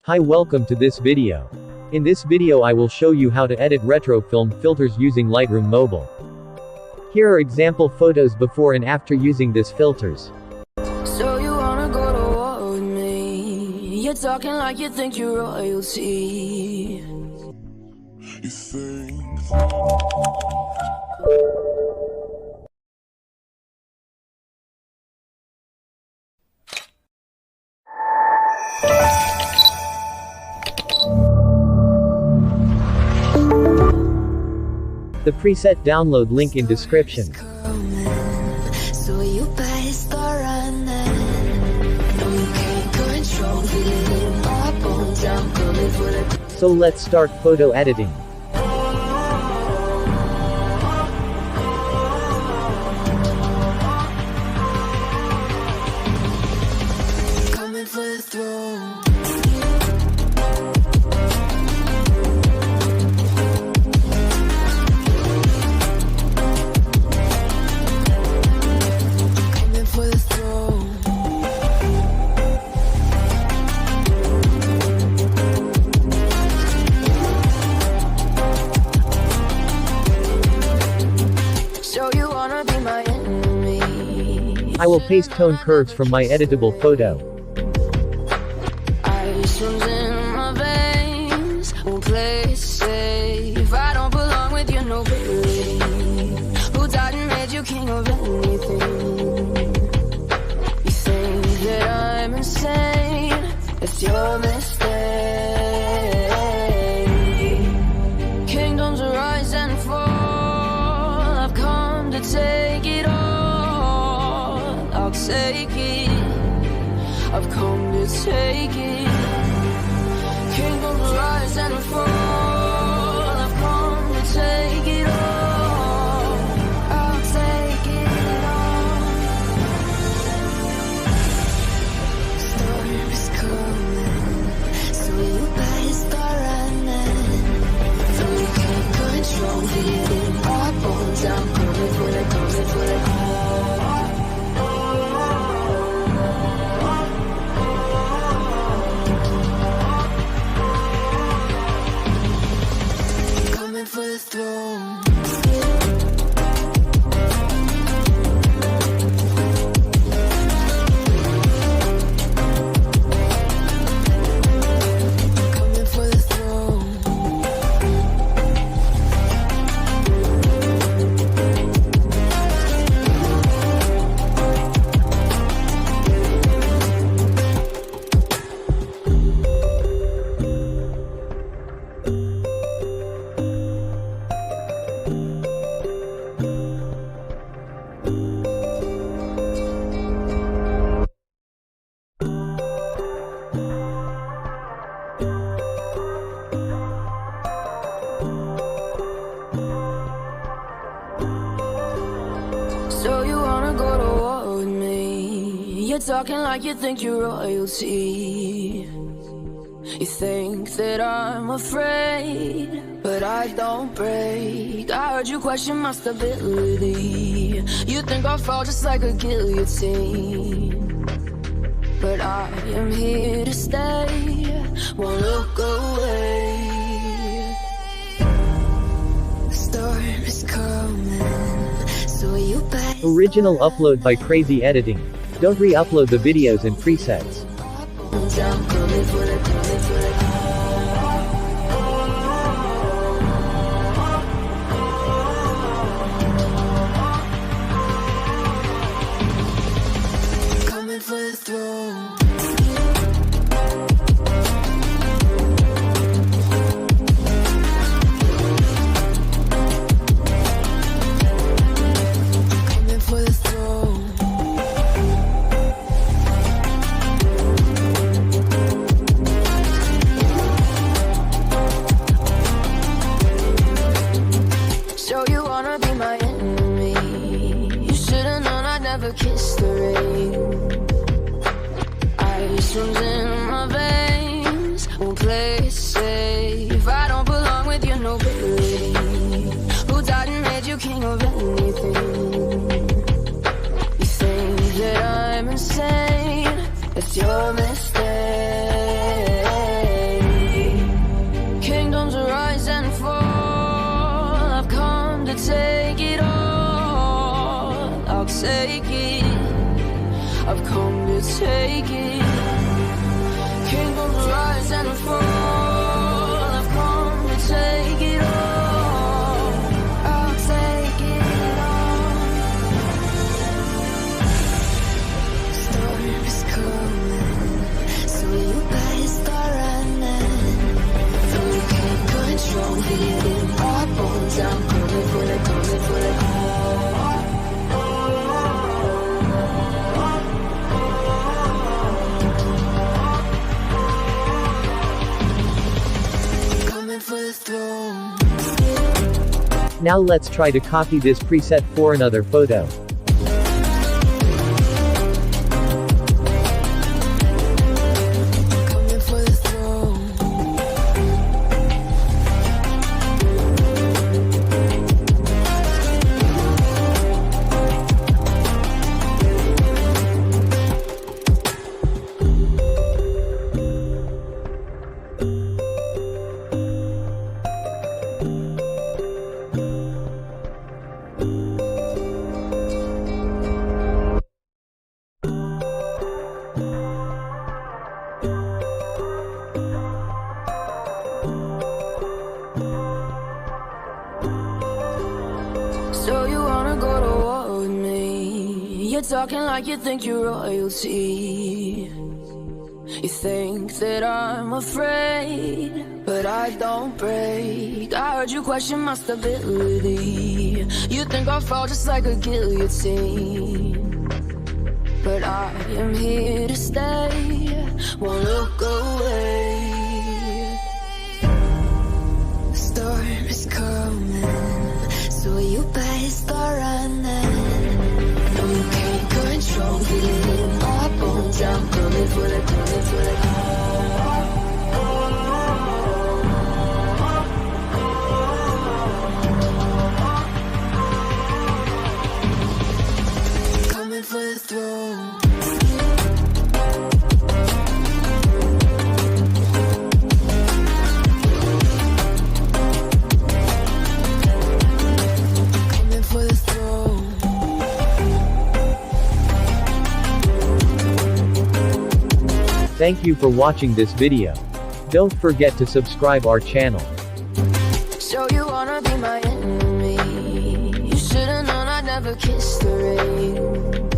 Hi, welcome to this video. In this video I will show you how to edit retro film filters using Lightroom Mobile. Here are example photos before and after using these filters. So you wanna go to war with me? You're talking like you think you're royalty. You think The preset download link in description. so you better start running. No, you can't control it. Up on down, coming for the. So let's start photo editing. Coming for the throne. I will paste tone curves from my editable photo. Ice runs in my veins, won't play it safe. I don't belong with you, no baby. Who died and made you king of anything? You think that I'm insane? It's your mistake. Kingdoms rise and fall. I've come to take it all. I'll take it. I've come to take it. Kingdoms rise and fall. I've come to take it all. I'll take it all. Storm is coming, so you better start running. So you can't control it. Up on down, coming for the, coming for the. For the throne. Coming for the throne. So you wanna go to war with me? You're talking like you think you're royalty. You think that I'm afraid, but I don't break. I heard you question my stability. You think I'll fall just like a guillotine, but I am here to stay. Won't look away. The storm is coming, so you better. Original upload by Crazy Editing. Don't re-upload the videos and presets. Down, coming for the, coming for the. Coming for the throne. Coming for the throne. Kiss the rain. Ice runs in my veins, won't play it safe. I don't belong with you, no baby. Who died and made you king of anything? You think that I'm insane? It's your mistake. take it. Kingdoms rise and fall. I've come to take it all. I'll take it all. Storm is coming, so you better start running. Though you can't control it in our bones, I'm coming for the, coming for the call. For the throne. Now let's try to copy this preset for another photo. Coming for the throne. So you wanna go to war with me? You're talking like you think you're royalty. You think that I'm afraid, but I don't break. I heard you question my stability. You think I'll fall just like a guillotine, but I am here to stay. Won't look away. The storm is coming, so you better start running. No, you can't control it in my bones. I'm coming for the, coming for the call. Coming for the throne. Thank you for watching this video. Don't forget to subscribe our channel. So you wanna be my enemy? You should've known I'd never kiss the rain.